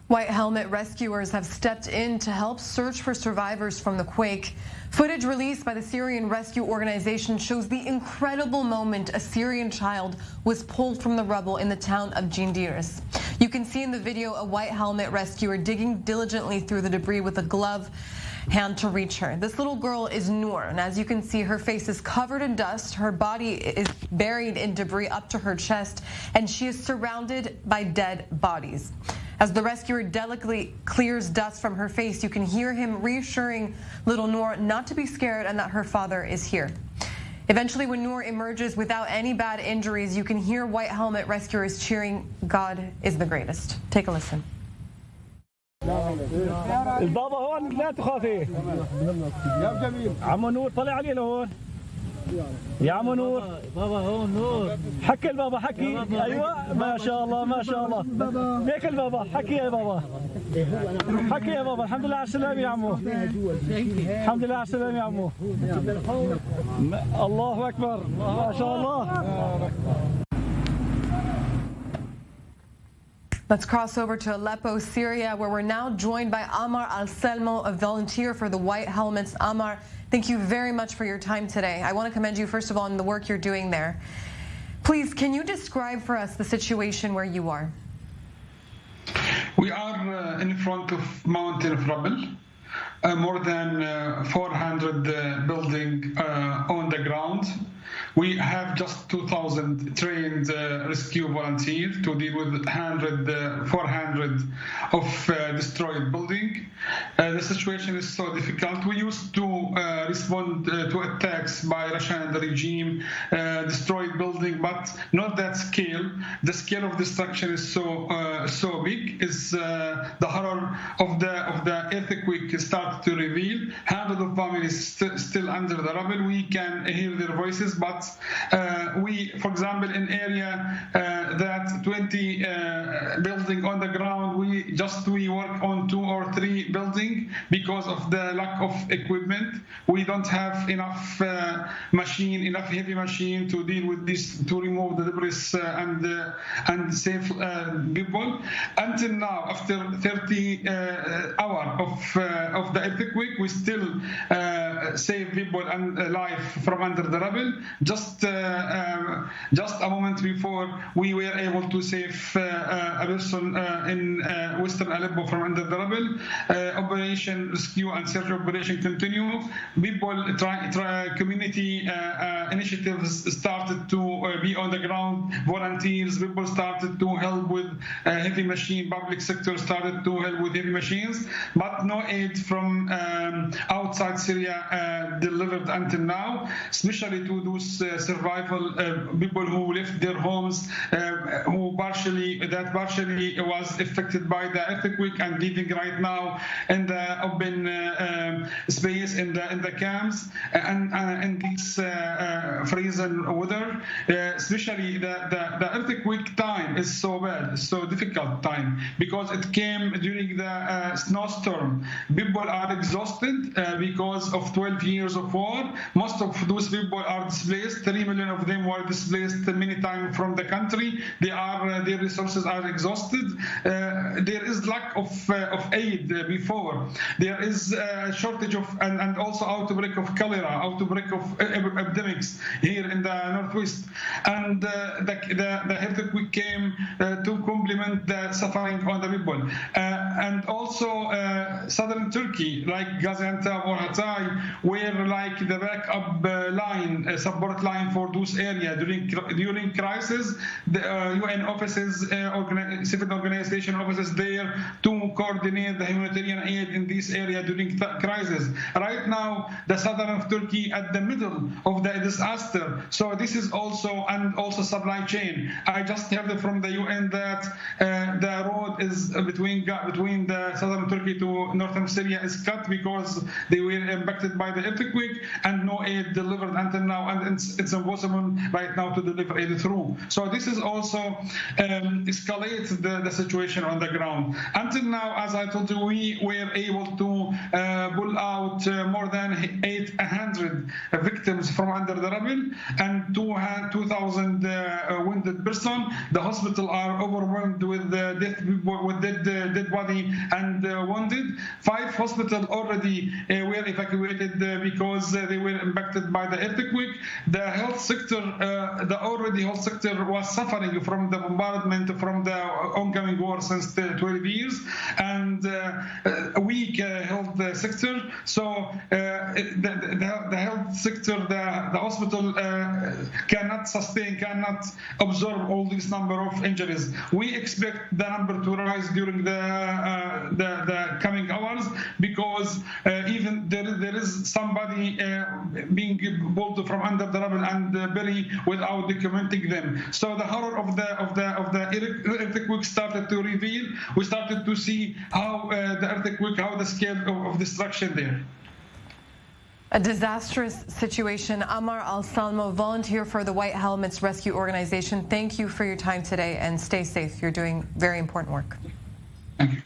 White helmet rescuers have stepped in to help search for survivors from the quake. Footage released by the Syrian Rescue Organization shows the incredible moment a Syrian child was pulled from the rubble in the town of Jindiris. You can see in the video a white helmet rescuer digging diligently through the debris with a glove hand to reach her. This little girl is Noor, and as you can see, her face is covered in dust, her body is buried in debris up to her chest, and she is surrounded by dead bodies. As the rescuer delicately clears dust from her face, you can hear him reassuring little Noor not to be scared and that her father is here. Eventually, when Noor emerges without any bad injuries, you can hear white helmet rescuers cheering, "God is the greatest." Take a listen. البابا هون لا تخافي عمو نور طلع علي لهون يا عمو نور بابا هون نور حكي البابا حكي ايوه ما شاء الله ما شاء الله هيك البابا حكي يا بابا حكي يا بابا الحمد لله على السلامة يا عمو الحمد لله على السلامة يا عمو الله أكبر ما شاء الله. Let's cross over to Aleppo, Syria, where we're now joined by Amar Al-Selmo, a volunteer for the White Helmets. Amar, thank you very much for your time today. I want to commend you, first of all, on the work you're doing there. Please, can you describe for us the situation where you are? We are in front of mountain of rubble. More than 400 buildings on the ground. We have just 2,000 trained rescue volunteers to deal with 400 of destroyed building. The situation is so difficult. We used to respond to attacks by Russia and the regime, destroyed building, but not that scale. The scale of destruction is so big. Is the horror of the earthquake started to reveal. Hundreds of families still under the rubble. We can hear their voices, but we, for example, in area that 20 building on the ground, we work on 2 or 3 building because of the lack of equipment. We don't have enough enough heavy machine to deal with this, to remove the debris and save people. Until now, after 30 hours of the earthquake, we still save people alive from under the rubble. Just a moment before, we were able to save a person in Western Aleppo from under the rubble. Operation rescue and search operation continue. People community initiatives started to be on the ground. Volunteers, people started to help with heavy machine. Public sector started to help with heavy machines, but no aid from outside Syria delivered until now, especially to those survival people who left their homes, who partially was affected by the earthquake and living right now in the open space in the camps and in this freezing weather. Especially the earthquake time is so bad, so difficult time because it came during the snowstorm. People are exhausted because of 12 years of war. Most of those people are displaced. 3 million of them were displaced many times from the country. Their resources are exhausted. There is lack of aid before. There is a shortage of and also outbreak of cholera, outbreak of epidemics here in the northwest. And the earthquake came to complement the suffering on the people. And also southern Turkey, like Gaziantep or Hatay, were like the backup line, support line for those areas during crisis. The UN offices, civil organization offices there to coordinate the humanitarian aid in this area during crisis. Right now, the southern of Turkey at the middle of the disaster. So this is also supply chain. I just heard from the UN that the road is between the southern Turkey to northern Syria is cut because they were impacted by the earthquake and no aid delivered until now, and it's impossible right now to deliver aid through. So this is also escalates the situation on the ground. Until now, as I told you, we were able to pull out more than 800 victims from under the rubble and 2,000 wounded persons. The hospital are overwhelmed with dead body somebody and wounded. 5 hospitals already were evacuated because they were impacted by the earthquake. The health sector, health sector was suffering from the bombardment, from the ongoing war since 12 years, and a weak health sector. So the health sector, the hospital cannot sustain, cannot absorb all this number of injuries. We expect the number to rise during the coming hours because even there is somebody being pulled from under the rubble and buried without documenting them. So the horror of the earthquake started to reveal. We started to see how the scale of destruction there. A disastrous situation. Amar Al-Salmo, volunteer for the White Helmets Rescue Organization. Thank you for your time today and stay safe. You're doing very important work. Thank you.